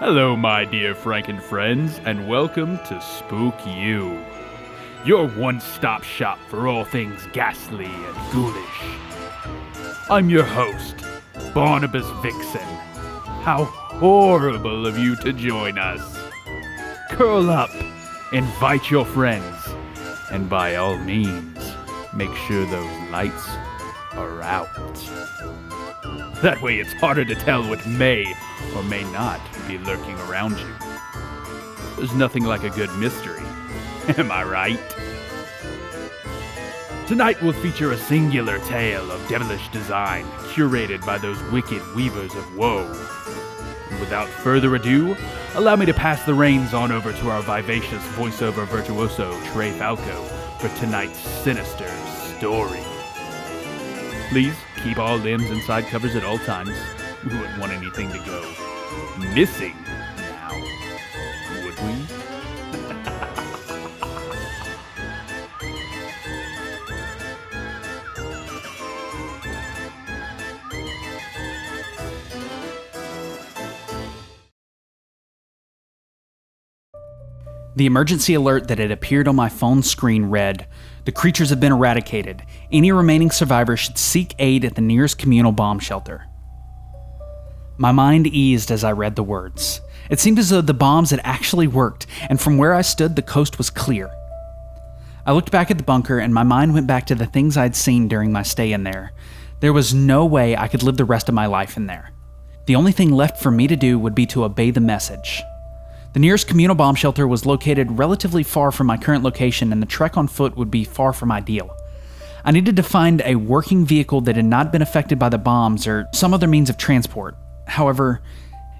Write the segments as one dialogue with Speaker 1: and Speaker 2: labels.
Speaker 1: Hello, my dear Franken friends, and welcome to Spookyou, your one-stop shop for all things ghastly and ghoulish. I'm your host, Barnabas Vixen. How horrible of you to join us. Curl up, invite your friends, and by all means, make sure those lights are out. That way it's harder to tell what may or may not be lurking around you. There's nothing like a good mystery, am I right? Tonight will feature a singular tale of devilish design curated by those wicked weavers of woe. And without further ado, allow me to pass the reins on over to our vivacious voiceover virtuoso Trey Falco for tonight's sinister story. Please keep all limbs and side covers at all times. We wouldn't want anything to go missing now, would we?
Speaker 2: The emergency alert that had appeared on my phone screen read, "The creatures have been eradicated. Any remaining survivors should seek aid at the nearest communal bomb shelter." My mind eased as I read the words. It seemed as though the bombs had actually worked, and from where I stood, the coast was clear. I looked back at the bunker, and my mind went back to the things I'd seen during my stay in there. There was no way I could live the rest of my life in there. The only thing left for me to do would be to obey the message. The nearest communal bomb shelter was located relatively far from my current location, and the trek on foot would be far from ideal. I needed to find a working vehicle that had not been affected by the bombs or some other means of transport. However,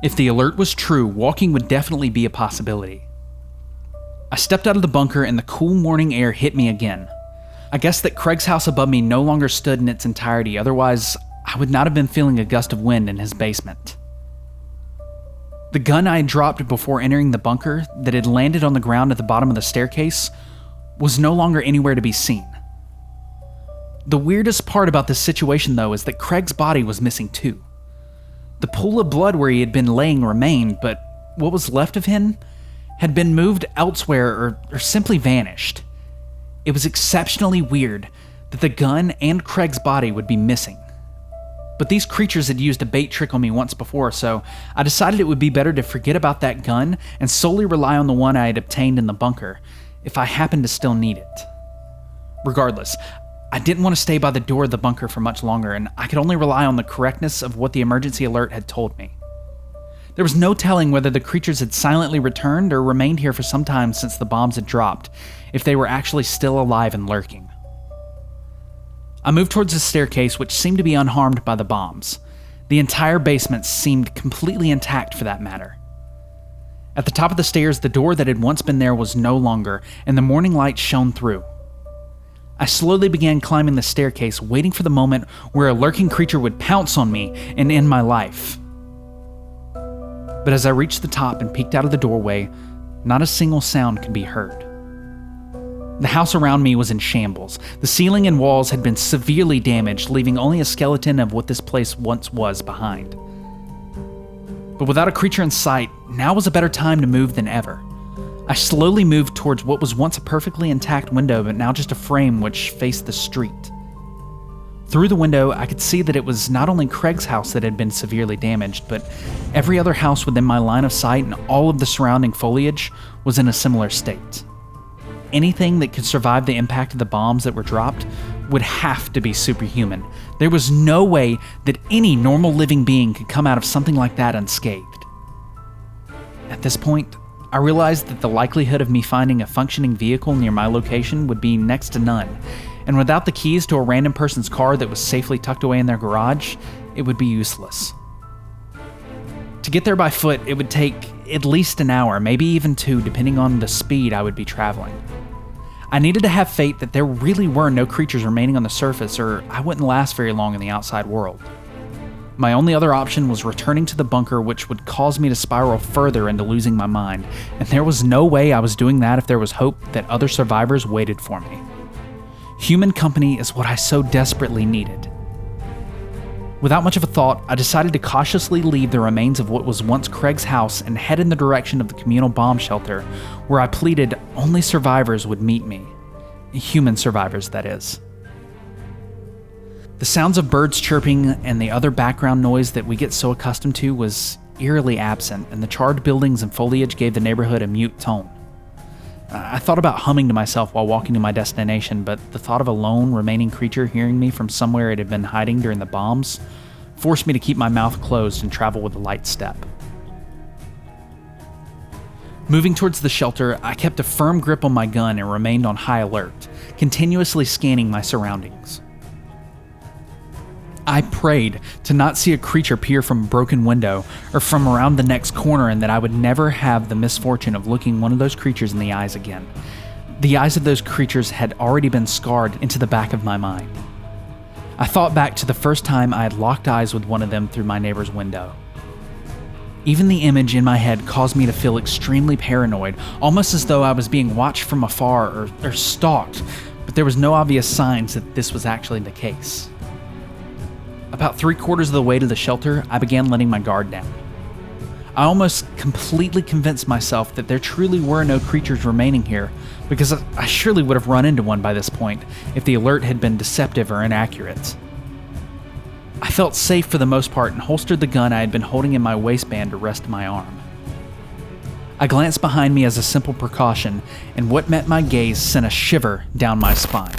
Speaker 2: if the alert was true, walking would definitely be a possibility. I stepped out of the bunker and the cool morning air hit me again. I guessed that Craig's house above me no longer stood in its entirety, otherwise I would not have been feeling a gust of wind in his basement. The gun I had dropped before entering the bunker, that had landed on the ground at the bottom of the staircase, was no longer anywhere to be seen. The weirdest part about this situation, though, is that Craig's body was missing too. The pool of blood where he had been laying remained, but what was left of him had been moved elsewhere or simply vanished. It was exceptionally weird that the gun and Craig's body would be missing. But these creatures had used a bait trick on me once before, so I decided it would be better to forget about that gun and solely rely on the one I had obtained in the bunker, if I happened to still need it. Regardless, I didn't want to stay by the door of the bunker for much longer, and I could only rely on the correctness of what the emergency alert had told me. There was no telling whether the creatures had silently returned or remained here for some time since the bombs had dropped, if they were actually still alive and lurking. I moved towards the staircase, which seemed to be unharmed by the bombs. The entire basement seemed completely intact for that matter. At the top of the stairs, the door that had once been there was no longer, and the morning light shone through. I slowly began climbing the staircase, waiting for the moment where a lurking creature would pounce on me and end my life. But as I reached the top and peeked out of the doorway, not a single sound could be heard. The house around me was in shambles. The ceiling and walls had been severely damaged, leaving only a skeleton of what this place once was behind. But without a creature in sight, now was a better time to move than ever. I slowly moved towards what was once a perfectly intact window, but now just a frame which faced the street. Through the window, I could see that it was not only Craig's house that had been severely damaged, but every other house within my line of sight and all of the surrounding foliage was in a similar state. Anything that could survive the impact of the bombs that were dropped would have to be superhuman. There was no way that any normal living being could come out of something like that unscathed. At this point, I realized that the likelihood of me finding a functioning vehicle near my location would be next to none, and without the keys to a random person's car that was safely tucked away in their garage, it would be useless. To get there by foot, it would take at least an hour, maybe even 2, depending on the speed I would be traveling. I needed to have faith that there really were no creatures remaining on the surface, or I wouldn't last very long in the outside world. My only other option was returning to the bunker, which would cause me to spiral further into losing my mind, and there was no way I was doing that if there was hope that other survivors waited for me. Human company is what I so desperately needed. Without much of a thought, I decided to cautiously leave the remains of what was once Craig's house and head in the direction of the communal bomb shelter, where I pleaded only survivors would meet me. Human survivors, that is. The sounds of birds chirping and the other background noise that we get so accustomed to was eerily absent, and the charred buildings and foliage gave the neighborhood a mute tone. I thought about humming to myself while walking to my destination, but the thought of a lone remaining creature hearing me from somewhere it had been hiding during the bombs forced me to keep my mouth closed and travel with a light step. Moving towards the shelter, I kept a firm grip on my gun and remained on high alert, continuously scanning my surroundings. I prayed to not see a creature peer from a broken window or from around the next corner, and that I would never have the misfortune of looking one of those creatures in the eyes again. The eyes of those creatures had already been scarred into the back of my mind. I thought back to the first time I had locked eyes with one of them through my neighbor's window. Even the image in my head caused me to feel extremely paranoid, almost as though I was being watched from afar or stalked, but there was no obvious signs that this was actually the case. About 3/4 of the way to the shelter, I began letting my guard down. I almost completely convinced myself that there truly were no creatures remaining here, because I surely would have run into one by this point if the alert had been deceptive or inaccurate. I felt safe for the most part and holstered the gun I had been holding in my waistband to rest my arm. I glanced behind me as a simple precaution, and what met my gaze sent a shiver down my spine.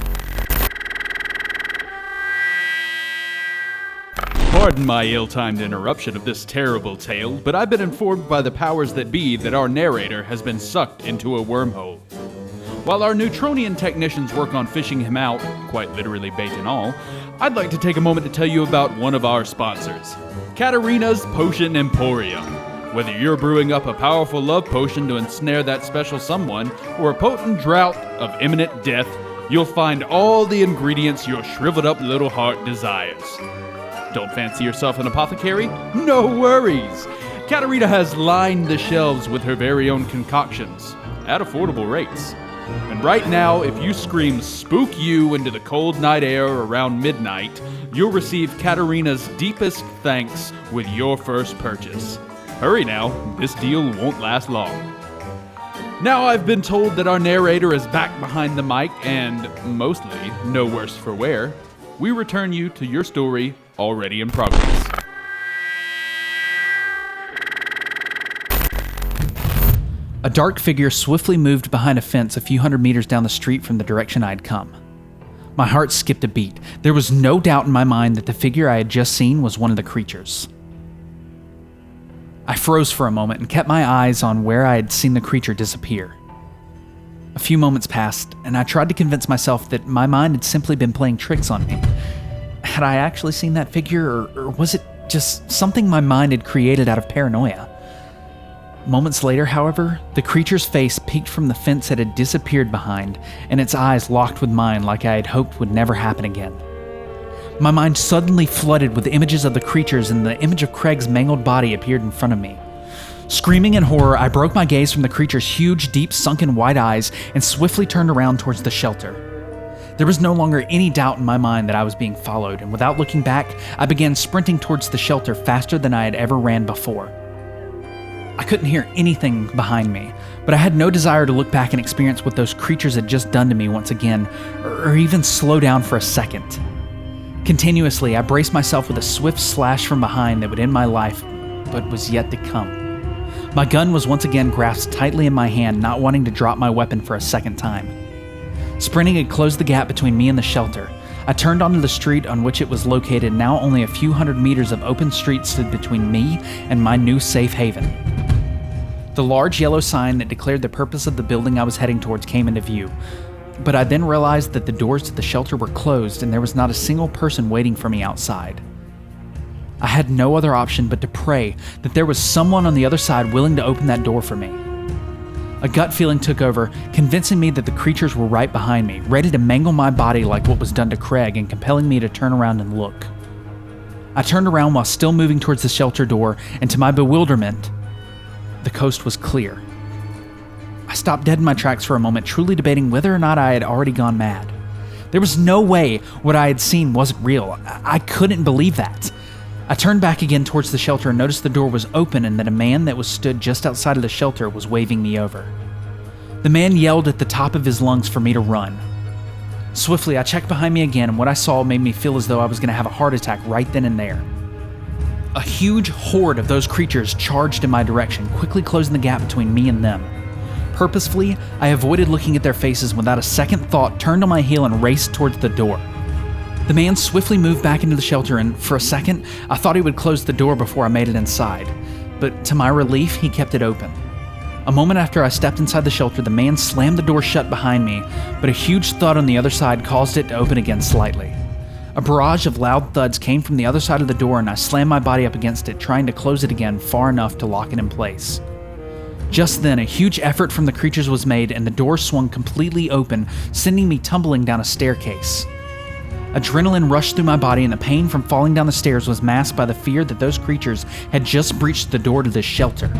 Speaker 1: Pardon my ill-timed interruption of this terrible tale, but I've been informed by the powers that be that our narrator has been sucked into a wormhole. While our Neutronian technicians work on fishing him out, quite literally bait and all, I'd like to take a moment to tell you about one of our sponsors, Katarina's Potion Emporium. Whether you're brewing up a powerful love potion to ensnare that special someone, or a potent drought of imminent death, you'll find all the ingredients your shriveled up little heart desires. Don't fancy yourself an apothecary? No worries! Katarina has lined the shelves with her very own concoctions, at affordable rates. And right now, if you scream "Spookyou" into the cold night air around midnight, you'll receive Katarina's deepest thanks with your first purchase. Hurry now, this deal won't last long. Now I've been told that our narrator is back behind the mic and, mostly, no worse for wear. We return you to your story already in progress.
Speaker 2: A dark figure swiftly moved behind a fence a few hundred meters down the street from the direction I had come. My heart skipped a beat. There was no doubt in my mind that the figure I had just seen was one of the creatures. I froze for a moment and kept my eyes on where I had seen the creature disappear. A few moments passed, and I tried to convince myself that my mind had simply been playing tricks on me. Had I actually seen that figure, or was it just something my mind had created out of paranoia? Moments later, however, the creature's face peeked from the fence it had disappeared behind, and its eyes locked with mine like I had hoped would never happen again. My mind suddenly flooded with images of the creatures, and the image of Craig's mangled body appeared in front of me. Screaming in horror, I broke my gaze from the creature's huge, deep, sunken white eyes and swiftly turned around towards the shelter. There was no longer any doubt in my mind that I was being followed, and without looking back, I began sprinting towards the shelter faster than I had ever ran before. I couldn't hear anything behind me, but I had no desire to look back and experience what those creatures had just done to me once again, or even slow down for a second. Continuously, I braced myself with a swift slash from behind that would end my life, but was yet to come. My gun was once again grasped tightly in my hand, not wanting to drop my weapon for a second time. Sprinting had closed the gap between me and the shelter. I turned onto the street on which it was located. Now only a few hundred meters of open street stood between me and my new safe haven. The large yellow sign that declared the purpose of the building I was heading towards came into view, but I then realized that the doors to the shelter were closed and there was not a single person waiting for me outside. I had no other option but to pray that there was someone on the other side willing to open that door for me. A gut feeling took over, convincing me that the creatures were right behind me, ready to mangle my body like what was done to Craig and compelling me to turn around and look. I turned around while still moving towards the shelter door, and to my bewilderment, the coast was clear. I stopped dead in my tracks for a moment, truly debating whether or not I had already gone mad. There was no way what I had seen wasn't real. I couldn't believe that. I turned back again towards the shelter and noticed the door was open and that a man that was stood just outside of the shelter was waving me over. The man yelled at the top of his lungs for me to run. Swiftly, I checked behind me again, and what I saw made me feel as though I was going to have a heart attack right then and there. A huge horde of those creatures charged in my direction, quickly closing the gap between me and them. Purposefully, I avoided looking at their faces and without a second thought turned on my heel and raced towards the door. The man swiftly moved back into the shelter, and for a second, I thought he would close the door before I made it inside. But to my relief, he kept it open. A moment after I stepped inside the shelter, the man slammed the door shut behind me, but a huge thud on the other side caused it to open again slightly. A barrage of loud thuds came from the other side of the door, and I slammed my body up against it, trying to close it again far enough to lock it in place. Just then, a huge effort from the creatures was made, and the door swung completely open, sending me tumbling down a staircase. Adrenaline rushed through my body, and the pain from falling down the stairs was masked by the fear that those creatures had just breached the door to this shelter.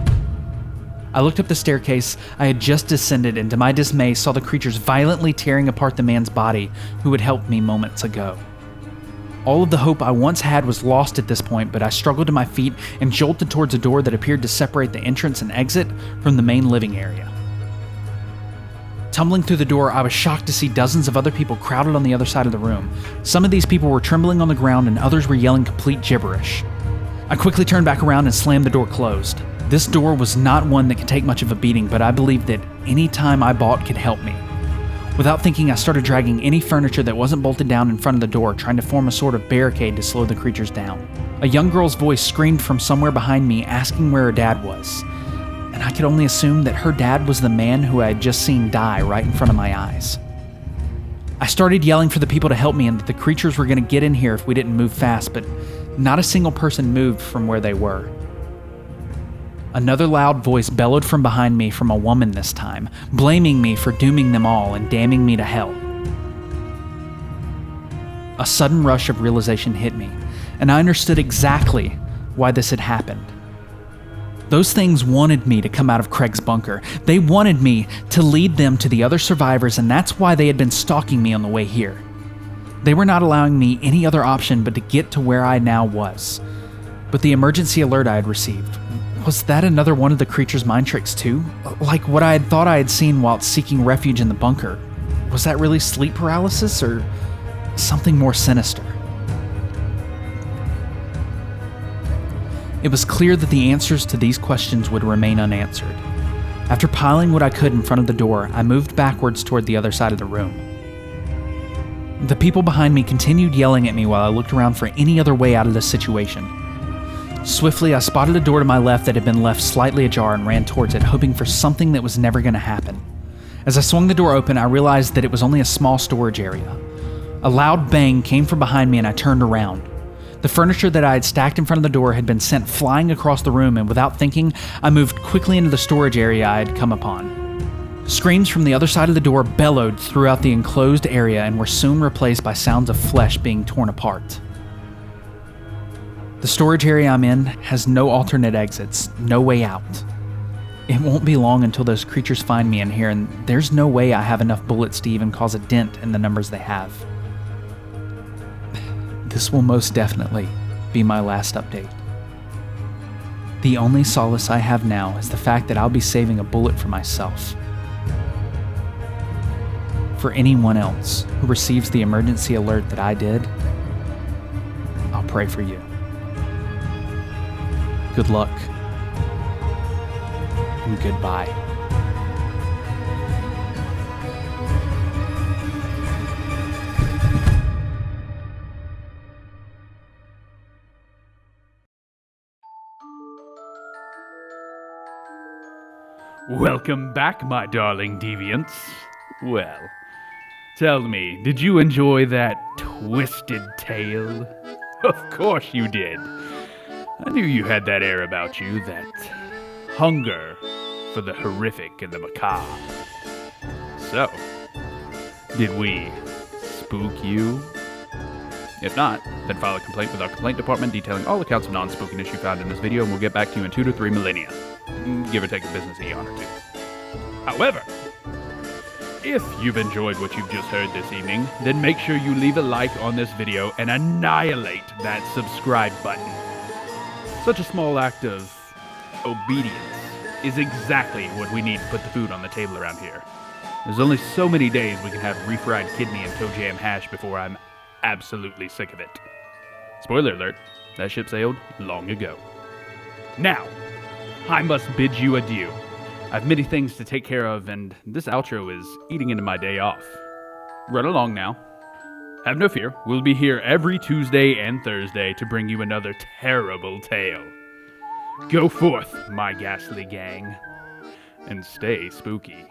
Speaker 2: I looked up the staircase I had just descended, and to my dismay saw the creatures violently tearing apart the man's body who had helped me moments ago. All of the hope I once had was lost at this point, but I struggled to my feet and jolted towards a door that appeared to separate the entrance and exit from the main living area. Tumbling through the door, I was shocked to see dozens of other people crowded on the other side of the room. Some of these people were trembling on the ground and others were yelling complete gibberish. I quickly turned back around and slammed the door closed. This door was not one that could take much of a beating, but I believed that any time I bought could help me. Without thinking, I started dragging any furniture that wasn't bolted down in front of the door, trying to form a sort of barricade to slow the creatures down. A young girl's voice screamed from somewhere behind me, asking where her dad was. And I could only assume that her dad was the man who I had just seen die right in front of my eyes. I started yelling for the people to help me and that the creatures were going to get in here if we didn't move fast, but not a single person moved from where they were. Another loud voice bellowed from behind me, from a woman this time, blaming me for dooming them all and damning me to hell. A sudden rush of realization hit me, and I understood exactly why this had happened. Those things wanted me to come out of Craig's bunker. They wanted me to lead them to the other survivors, and that's why they had been stalking me on the way here. They were not allowing me any other option but to get to where I now was. But the emergency alert I had received, was that another one of the creature's mind tricks too? Like what I had thought I had seen while seeking refuge in the bunker. Was that really sleep paralysis or something more sinister? It was clear that the answers to these questions would remain unanswered. After piling what I could in front of the door, I moved backwards toward the other side of the room. The people behind me continued yelling at me while I looked around for any other way out of this situation. Swiftly, I spotted a door to my left that had been left slightly ajar and ran towards it, hoping for something that was never going to happen. As I swung the door open, I realized that it was only a small storage area. A loud bang came from behind me and I turned around. The furniture that I had stacked in front of the door had been sent flying across the room, and without thinking, I moved quickly into the storage area I had come upon. Screams from the other side of the door bellowed throughout the enclosed area and were soon replaced by sounds of flesh being torn apart. The storage area I'm in has no alternate exits, no way out. It won't be long until those creatures find me in here, and there's no way I have enough bullets to even cause a dent in the numbers they have. This will most definitely be my last update. The only solace I have now is the fact that I'll be saving a bullet for myself. For anyone else who receives the emergency alert that I did, I'll pray for you. Good luck, and goodbye.
Speaker 1: Welcome back, my darling deviants. Well, tell me, did you enjoy that twisted tale? Of course you did. I knew you had that air about you, that hunger for the horrific and the macabre. So, did we spook you? If not, then file a complaint with our complaint department detailing all accounts of non-spookiness you found in this video, and we'll get back to you in 2 to 3 millennia. Give or take a business eon or two. However, if you've enjoyed what you've just heard this evening, then make sure you leave a like on this video and annihilate that subscribe button. Such a small act of obedience is exactly what we need to put the food on the table around here. There's only so many days we can have refried kidney and toe jam hash before I'm absolutely sick of it. Spoiler alert, that ship sailed long ago. Now, I must bid you adieu. I've many things to take care of, and this outro is eating into my day off. Run along now. Have no fear, we'll be here every Tuesday and Thursday to bring you another terrible tale. Go forth, my ghastly gang, and stay spooky.